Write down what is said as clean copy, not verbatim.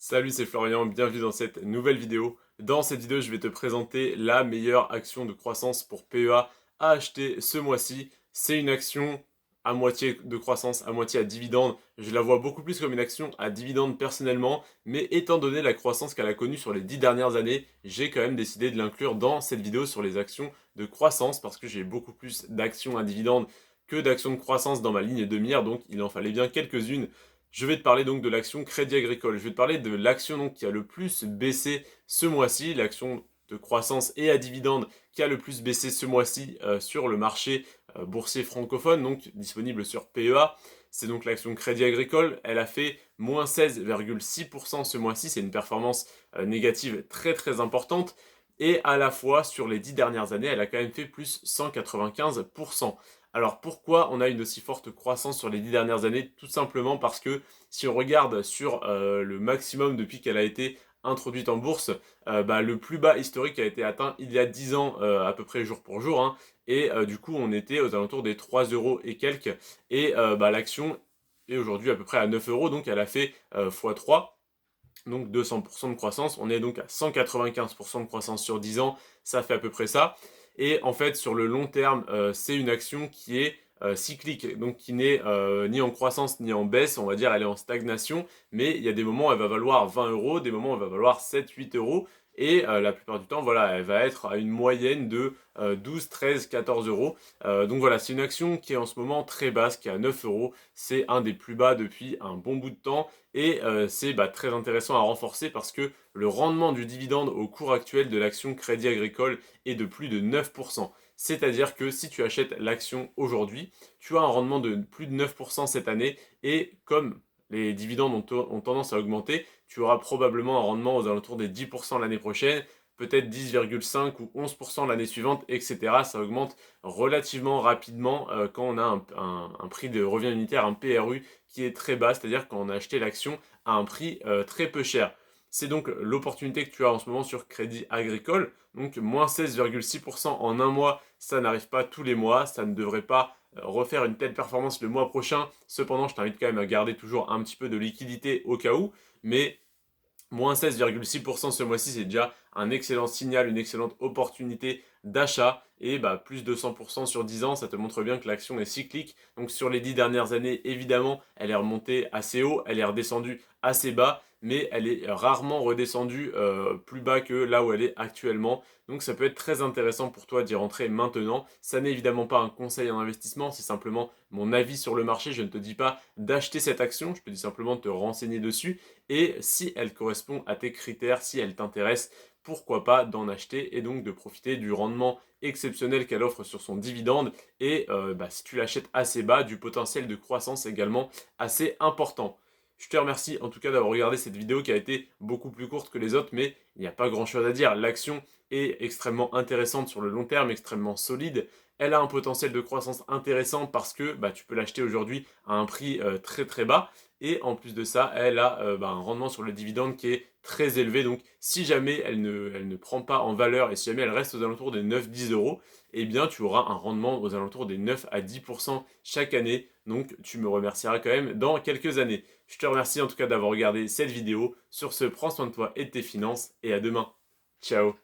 Salut, c'est Florian, bienvenue dans cette nouvelle vidéo. Dans cette vidéo, je vais te présenter la meilleure action de croissance pour PEA à acheter ce mois-ci. C'est une action à moitié de croissance, à moitié à dividende. Je la vois beaucoup plus comme une action à dividende personnellement, mais étant donné la croissance qu'elle a connue sur les 10 dernières années, j'ai quand même décidé de l'inclure dans cette vidéo sur les actions de croissance parce que j'ai beaucoup plus d'actions à dividende que d'actions de croissance dans ma ligne de mire, donc il en fallait bien quelques-unes. Je vais te parler donc de l'action Crédit Agricole. Je vais te parler de l'action donc qui a le plus baissé ce mois-ci, l'action de croissance et à dividende qui a le plus baissé ce mois-ci sur le marché boursier francophone, donc disponible sur PEA. C'est donc l'action Crédit Agricole. Elle a fait moins 16,6% ce mois-ci. C'est une performance négative très très importante. Et à la fois, sur les 10 dernières années, elle a quand même fait plus 195%. Alors pourquoi on a une aussi forte croissance sur les 10 dernières années? Tout simplement parce que si on regarde sur le maximum depuis qu'elle a été introduite en bourse, le plus bas historique a été atteint il y a 10 ans à peu près jour pour jour, hein, et du coup on était aux alentours des 3 euros et quelques, et l'action est aujourd'hui à peu près à 9 euros, donc elle a fait x3, donc 200% de croissance. On est donc à 195% de croissance sur 10 ans, ça fait à peu près ça. Et en fait, sur le long terme, c'est une action qui est cyclique, donc qui n'est ni en croissance ni en baisse, on va dire, elle est en stagnation, mais il y a des moments où elle va valoir 20 euros, des moments où elle va valoir 7-8 euros, et la plupart du temps, voilà, elle va être à une moyenne de 12, 13, 14 euros. Donc voilà, c'est une action qui est en ce moment très basse, qui est à 9 euros, c'est un des plus bas depuis un bon bout de temps, et c'est très intéressant à renforcer parce que le rendement du dividende au cours actuel de l'action Crédit Agricole est de plus de 9%. C'est-à-dire que si tu achètes l'action aujourd'hui, tu as un rendement de plus de 9% cette année, et comme les dividendes ont tendance à augmenter, tu auras probablement un rendement aux alentours des 10% l'année prochaine, peut-être 10,5 ou 11% l'année suivante, etc. Ça augmente relativement rapidement quand on a un prix de revient unitaire, un PRU qui est très bas, c'est-à-dire quand on a acheté l'action à un prix très peu cher. C'est donc l'opportunité que tu as en ce moment sur Crédit Agricole. Donc moins 16,6% en un mois, ça n'arrive pas tous les mois, ça ne devrait pas refaire une telle performance le mois prochain. Cependant, je t'invite quand même à garder toujours un petit peu de liquidité au cas où. Mais moins 16,6% ce mois-ci, c'est déjà un excellent signal, une excellente opportunité d'achat. Et plus de 100% sur 10 ans, ça te montre bien que l'action est cyclique. Donc sur les 10 dernières années, évidemment, elle est remontée assez haut, elle est redescendue assez bas, mais elle est rarement redescendue plus bas que là où elle est actuellement. Donc ça peut être très intéressant pour toi d'y rentrer maintenant. Ça n'est évidemment pas un conseil en investissement, c'est simplement mon avis sur le marché. Je ne te dis pas d'acheter cette action, je te dis simplement de te renseigner dessus. Et si elle correspond à tes critères, si elle t'intéresse, pourquoi pas d'en acheter et donc de profiter du rendement exceptionnel qu'elle offre sur son dividende, et si tu l'achètes assez bas, du potentiel de croissance également assez important. Je te remercie en tout cas d'avoir regardé cette vidéo qui a été beaucoup plus courte que les autres, mais il n'y a pas grand chose à dire. L'action est extrêmement intéressante sur le long terme, extrêmement solide. Elle a un potentiel de croissance intéressant parce que tu peux l'acheter aujourd'hui à un prix très très bas. Et en plus de ça, elle a un rendement sur le dividende qui est très élevé. Donc si jamais elle ne prend pas en valeur et si jamais elle reste aux alentours des 9-10 euros, eh bien tu auras un rendement aux alentours des 9 à 10% chaque année. Donc tu me remercieras quand même dans quelques années. Je te remercie en tout cas d'avoir regardé cette vidéo. Sur ce, prends soin de toi et de tes finances et à demain. Ciao.